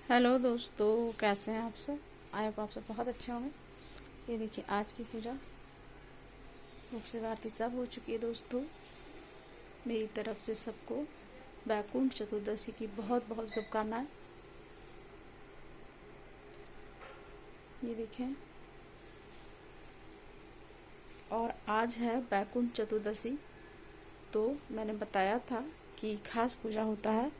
Hello दोस्तों, कैसे हैं आप सब। आई होप आप सब बहुत अच्छे होंगे। ये देखिए, आज की पूजा भोग से आरती सब हो चुकी है दोस्तों। मेरी तरफ से सबको बैकुंठ चतुर्दशी की बहुत बहुत शुभकामनाएं। ये देखें, और आज है बैकुंठ चतुर्दशी। तो मैंने बताया था कि खास पूजा होता है,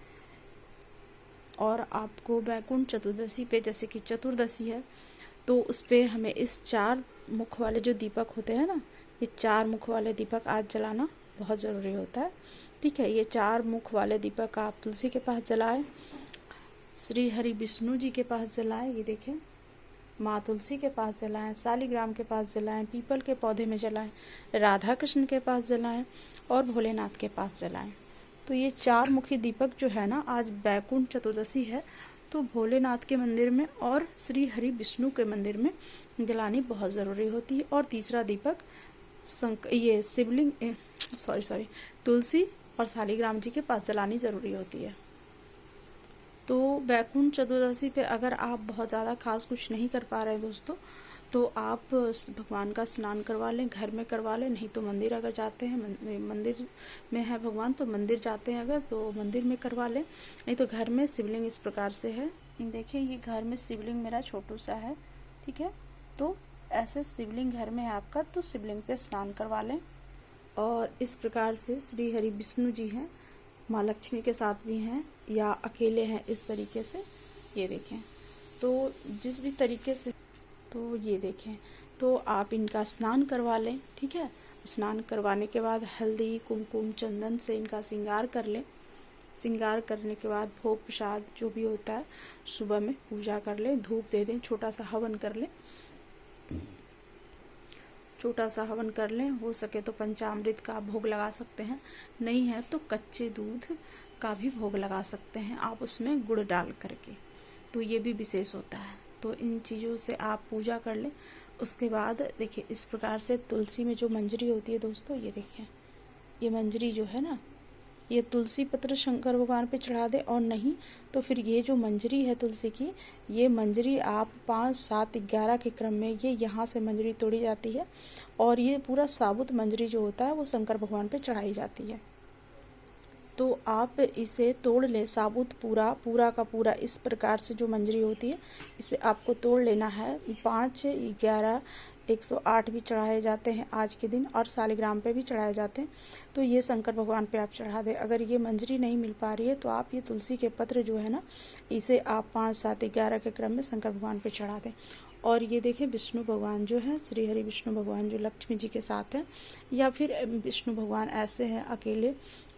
और आपको बैकुंठ चतुर्दशी पे, जैसे कि चतुर्दशी है तो उस पे हमें इस 4 मुख वाले जो दीपक होते हैं ना, ये 4 मुख वाले दीपक आज जलाना बहुत ज़रूरी होता है। ठीक है, ये 4 मुख वाले दीपक आप तुलसी के पास जलाएं, श्री हरि विष्णु जी के पास जलाएं, ये देखें, माँ तुलसी के पास जलाएं, शालिग्राम के पास जलाएं, पीपल के पौधे में जलाएं, राधा कृष्ण के पास जलाएं और भोलेनाथ के पास जलाएं। तो ये 4 मुखी दीपक जो है ना, आज बैकुंठ चतुर्दशी है तो भोलेनाथ के मंदिर में और श्री हरि विष्णु के मंदिर में जलानी बहुत ज़रूरी होती है। और तीसरा दीपक ये शिवलिंग तुलसी और शालिग्राम जी के पास जलानी ज़रूरी होती है। तो बैकुंठ चतुर्दशी पे अगर आप बहुत ज़्यादा खास कुछ नहीं कर पा रहे हैं दोस्तों, तो आप भगवान का स्नान करवा लें, घर में करवा लें, नहीं तो मंदिर अगर जाते हैं, मंदिर में है भगवान तो मंदिर जाते हैं अगर, तो मंदिर में करवा लें, नहीं तो घर में शिवलिंग इस प्रकार से है। देखिए, ये घर में शिवलिंग मेरा छोटू सा है। ठीक है, तो ऐसे शिवलिंग घर में है आपका, तो शिवलिंग पे स्नान करवा लें। और इस प्रकार से श्री हरि विष्णु जी हैं, माँ लक्ष्मी के साथ भी हैं या अकेले हैं, इस तरीके से ये देखें। तो जिस भी तरीके से, तो ये देखें, तो आप इनका स्नान करवा लें। ठीक है, स्नान करवाने के बाद हल्दी कुमकुम चंदन से इनका श्रृंगार कर लें। श्रृंगार करने के बाद भोग प्रसाद जो भी होता है सुबह में पूजा कर लें, धूप दे दें, छोटा सा हवन कर लें, छोटा सा हवन कर लें। हो सके तो पंचामृत का भोग लगा सकते हैं, नहीं है तो कच्चे दूध का भी भोग लगा सकते हैं आप उसमें गुड़ डाल करके, तो ये भी विशेष होता है। तो इन चीज़ों से आप पूजा कर लें। उसके बाद देखिए, इस प्रकार से तुलसी में जो मंजरी होती है दोस्तों, ये देखिए, ये मंजरी जो है ना, ये तुलसी पत्र शंकर भगवान पे चढ़ा दे, और नहीं तो फिर ये जो मंजरी है तुलसी की, ये मंजरी आप 5, 7, 11 के क्रम में ये यहाँ से मंजरी तोड़ी जाती है, और ये पूरा साबुत मंजरी जो होता है वो शंकर भगवान पे चढ़ाई जाती है। तो आप इसे तोड़ लें, साबुत पूरा पूरा का पूरा इस प्रकार से जो मंजरी होती है इसे आपको तोड़ लेना है। 5, 11, 108 भी चढ़ाए जाते हैं आज के दिन, और शालिग्राम पे भी चढ़ाए जाते हैं। तो ये शंकर भगवान पे आप चढ़ा दें। अगर ये मंजरी नहीं मिल पा रही है तो आप ये तुलसी के पत्र जो है ना, इसे आप 5, 7, 11 के क्रम में शंकर भगवान पे चढ़ा दें। और ये देखें, विष्णु भगवान जो है, श्री हरि विष्णु भगवान जो लक्ष्मी जी के साथ हैं, या फिर विष्णु भगवान ऐसे हैं अकेले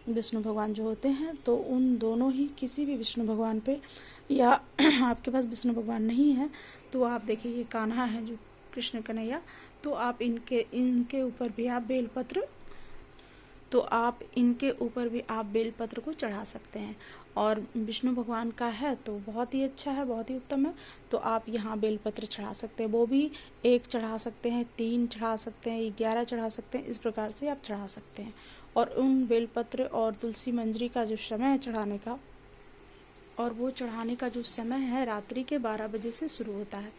विष्णु भगवान जो होते हैं, तो उन दोनों ही किसी भी विष्णु भगवान पे, या आपके पास विष्णु भगवान नहीं है तो आप देखिए, ये कान्हा है जो कृष्ण कन्हैया, तो आप इनके ऊपर भी आप बेलपत्र, तो आप इनके ऊपर भी आप बेलपत्र को चढ़ा सकते हैं। और विष्णु भगवान का है तो बहुत ही अच्छा है, बहुत ही उत्तम है। तो आप यहाँ बेलपत्र चढ़ा सकते हैं, वो भी 1 चढ़ा सकते हैं, 3 चढ़ा सकते हैं, 11 चढ़ा सकते हैं, इस प्रकार से आप चढ़ा सकते हैं। और उन बेलपत्र और तुलसी मंजरी का जो समय है चढ़ाने का, और वो चढ़ाने का जो समय है रात्रि के 12 बजे से शुरू होता है।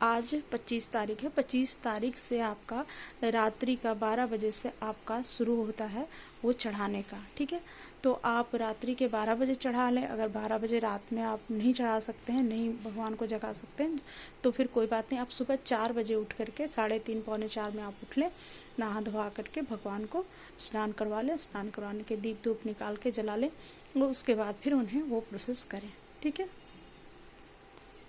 आज 25 तारीख है, 25 तारीख से आपका रात्रि का 12 बजे से आपका शुरू होता है वो चढ़ाने का। ठीक है, तो आप रात्रि के 12 बजे चढ़ा लें। अगर 12 बजे रात में आप नहीं चढ़ा सकते हैं, नहीं भगवान को जगा सकते हैं, तो फिर कोई बात नहीं, आप सुबह 4 बजे उठ करके 3:30 पौने 4 में आप उठ लें, नहा धोवा करके भगवान को स्नान करवा लें। स्नान करवाने के दीप धूप निकाल के जला लें, उसके बाद फिर उन्हें वो प्रोसेस करें। ठीक है,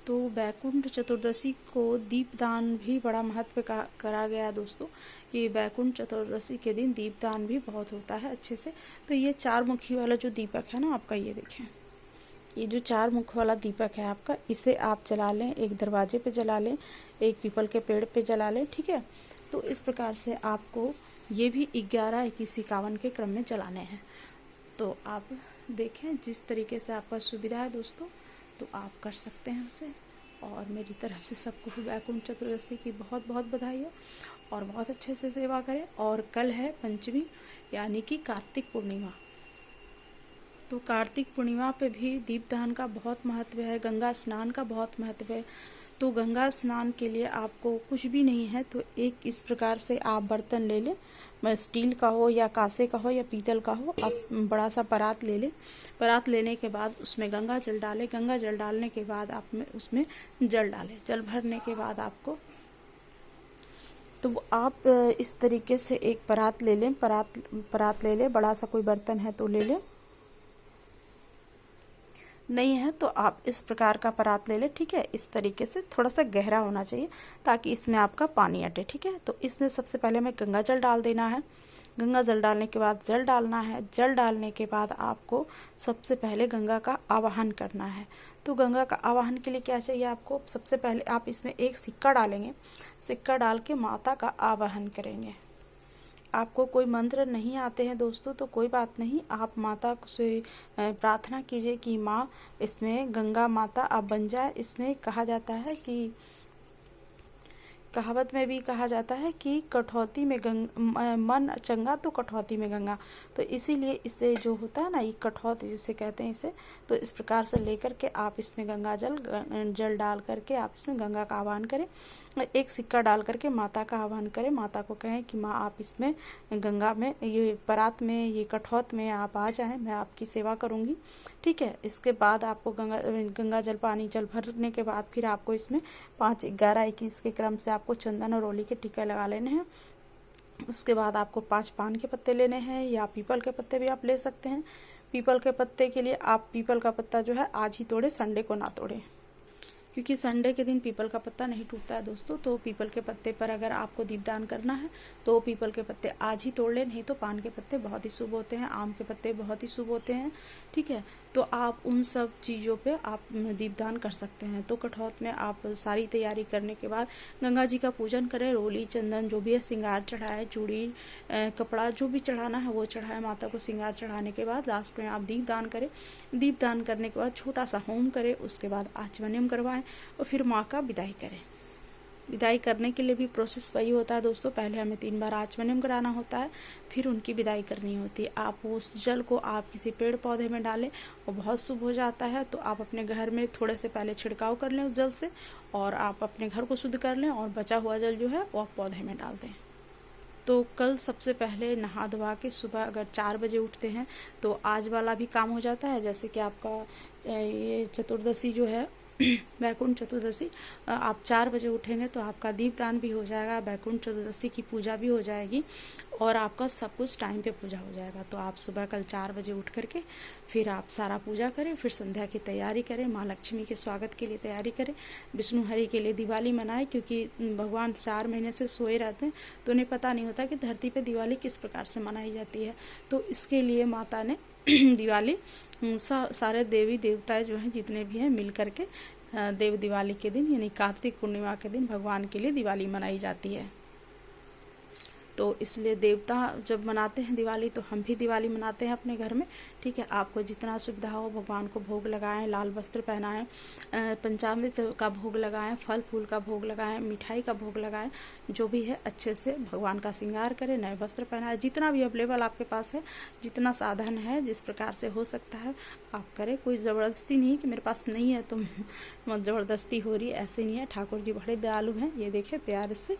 तो बैकुंठ चतुर्दशी को दीपदान भी बड़ा महत्व का करा गया दोस्तों। ये बैकुंठ चतुर्दशी के दिन दीपदान भी बहुत होता है अच्छे से। तो ये 4 मुखी वाला जो दीपक है ना आपका, ये देखें, ये जो 4 मुख वाला दीपक है आपका, इसे आप जला लें, एक दरवाजे पे जला लें, एक पीपल के पेड़ पे जला लें। ठीक है, तो इस प्रकार से आपको ये भी 11, 21, 51 के क्रम में जलाने हैं। तो आप देखें जिस तरीके से आपका सुविधा है दोस्तों, तो आप कर सकते हैं उसे। और मेरी तरफ से सबको बैकुंठ चतुर्दशी की बहुत बहुत बधाई है, और बहुत अच्छे से सेवा करें। और कल है पंचमी, यानी कि कार्तिक पूर्णिमा। तो कार्तिक पूर्णिमा पे भी दीपदान का बहुत महत्व है, गंगा स्नान का बहुत महत्व है। तो गंगा स्नान के लिए आपको कुछ भी नहीं है तो एक इस प्रकार से आप बर्तन ले लें, स्टील का हो या कांसे का हो या पीतल का हो, आप बड़ा सा परात ले लें। परात लेने के बाद उसमें गंगा जल डालें। गंगा जल डालने के बाद आप उसमें जल डालें। जल भरने के बाद आपको तो आप इस तरीके से एक परात ले लें। परात ले लें, बड़ा सा कोई बर्तन है तो ले लें, नहीं है तो आप इस प्रकार का परात ले लें। ठीक है, इस तरीके से थोड़ा सा गहरा होना चाहिए ताकि इसमें आपका पानी अटे। ठीक है, तो इसमें सबसे पहले हमें गंगा जल डाल देना है। गंगा जल डालने के बाद जल डालना है। जल डालने के बाद आपको सबसे पहले गंगा का आवाहन करना है। तो गंगा का आवाहन के लिए क्या चाहिए आपको? सबसे पहले आप इसमें एक सिक्का डालेंगे। सिक्का डाल के माता का आवाहन करेंगे। आपको कोई मंत्र नहीं आते हैं दोस्तों तो कोई बात नहीं, आप माता से प्रार्थना कीजिए कि माँ इसमें गंगा माता आप बन जाए। इसमें कहा जाता है कि कहावत में भी कहा जाता है कि कठौती में मन चंगा तो कठौती में गंगा। तो इसीलिए इससे जो होता है ना, ये कठौत जिसे कहते हैं इसे, तो इस प्रकार से लेकर के आप इसमें गंगा जल डाल करके आप इसमें गंगा का आह्वान करें। एक सिक्का डाल करके माता का आह्वान करें। माता को कहें कि माँ आप इसमें गंगा में, ये परात में, ये कठौत में आप आ जाएं, मैं आपकी सेवा करूँगी। ठीक है, इसके बाद आपको गंगा जल पानी जल भरने के बाद फिर आपको इसमें 5, 11, 21 के क्रम से आपको चंदन और रोली के टीके लगा लेने हैं। उसके बाद आपको 5 पान के पत्ते लेने हैं या पीपल के पत्ते भी आप ले सकते हैं। पीपल के पत्ते के लिए आप पीपल का पत्ता जो है आज ही तोड़े, संडे को ना तोड़े, क्योंकि संडे के दिन पीपल का पत्ता नहीं टूटता है दोस्तों। तो पीपल के पत्ते पर अगर आपको दीपदान करना है तो पीपल के पत्ते आज ही तोड़ लें, नहीं तो पान के पत्ते बहुत ही शुभ होते हैं, आम के पत्ते बहुत ही शुभ होते हैं। ठीक है, तो आप उन सब चीज़ों पे आप दीपदान कर सकते हैं। तो कठौत में आप सारी तैयारी करने के बाद गंगा जी का पूजन करें, रोली चंदन जो भी है श्रृंगार चढ़ाए, चूड़ी कपड़ा जो भी चढ़ाना है वो चढ़ाए माता को। श्रृंगार चढ़ाने के बाद लास्ट में आप दीपदान करें। दीपदान करने के बाद छोटा सा होम करें, उसके बाद आचमनियम करवाएं और फिर माँ का विदाई करें। विदाई करने के लिए भी प्रोसेस वही होता है दोस्तों, पहले हमें 3 बार आचमनियम कराना होता है, फिर उनकी विदाई करनी होती है। आप उस जल को आप किसी पेड़ पौधे में डालें, वो बहुत शुभ हो जाता है। तो आप अपने घर में थोड़े से पहले छिड़काव कर लें उस जल से, और आप अपने घर को शुद्ध कर लें, और बचा हुआ जल जो है वो आप पौधे में डाल दें। तो कल सबसे पहले नहा धोवा के सुबह अगर 4 बजे उठते हैं तो आज वाला भी काम हो जाता है। जैसे कि आपका ये चतुर्दशी जो है वैकुंठ चतुर्दशी, आप 4 बजे उठेंगे तो आपका दीपदान भी हो जाएगा, वैकुंठ चतुर्दशी की पूजा भी हो जाएगी और आपका सब कुछ टाइम पे पूजा हो जाएगा। तो आप सुबह कल 4 बजे उठ करके फिर आप सारा पूजा करें, फिर संध्या की तैयारी करें, माँ लक्ष्मी के स्वागत के लिए तैयारी करें, विष्णु हरि के लिए दिवाली मनाएं, क्योंकि भगवान 4 महीने से सोए रहते हैं तो उन्हें पता नहीं होता कि धरती पे दिवाली किस प्रकार से मनाई जाती है। तो इसके लिए माता ने दिवाली सारे देवी देवता जो हैं जितने भी हैं मिल करके देव दिवाली के दिन यानी कार्तिक पूर्णिमा के दिन भगवान के लिए दिवाली मनाई जाती है। तो इसलिए देवता जब मनाते हैं दिवाली तो हम भी दिवाली मनाते हैं अपने घर में। ठीक है, आपको जितना सुविधा हो भगवान को भोग लगाएं, लाल वस्त्र पहनाएं, पंचामृत का भोग लगाएं, फल फूल का भोग लगाएं, मिठाई का भोग लगाएं, जो भी है अच्छे से भगवान का श्रृंगार करें, नए वस्त्र पहनाएं, जितना भी अवेलेबल आपके पास है, जितना साधन है, जिस प्रकार से हो सकता है आप करें। कोई ज़बरदस्ती नहीं कि मेरे पास नहीं है तो ज़बरदस्ती हो रही है, ऐसे नहीं है। ठाकुर जी बड़े दयालु हैं, ये देखें प्यार से।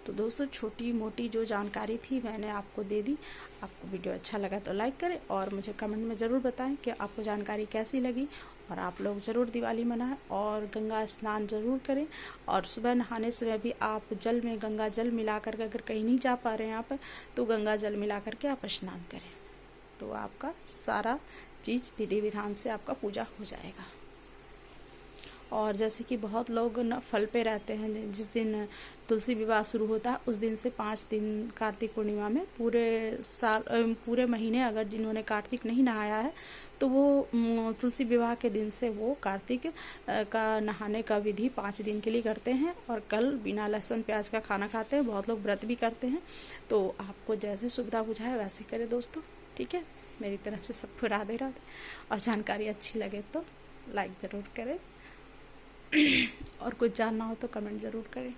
तो दोस्तों छोटी मोटी जो जानकारी थी मैंने आपको दे दी। आपको वीडियो अच्छा लगा तो लाइक करें और मुझे कमेंट में ज़रूर बताएं कि आपको जानकारी कैसी लगी। और आप लोग ज़रूर दिवाली मनाएं और गंगा स्नान ज़रूर करें। और सुबह नहाने समय भी आप जल में गंगा जल मिला कर, अगर कहीं नहीं जा पा रहे हैं आप तो गंगा जल मिला करके आप स्नान करें, तो आपका सारा चीज़ विधि विधान से आपका पूजा हो जाएगा। और जैसे कि बहुत लोग न फल पे रहते हैं, जिस दिन तुलसी विवाह शुरू होता है उस दिन से 5 दिन कार्तिक पूर्णिमा में पूरे महीने अगर जिन्होंने कार्तिक नहीं नहाया है तो वो तुलसी विवाह के दिन से वो कार्तिक का नहाने का विधि 5 दिन के लिए करते हैं। और कल बिना लहसुन प्याज का खाना खाते हैं। बहुत लोग व्रत भी करते हैं। तो आपको जैसे सुविधा बुझाए वैसे करें दोस्तों। ठीक है, मेरी तरफ से सबको राधे राधे। और जानकारी अच्छी लगे तो लाइक ज़रूर करें और कुछ जानना हो तो कमेंट ज़रूर करें।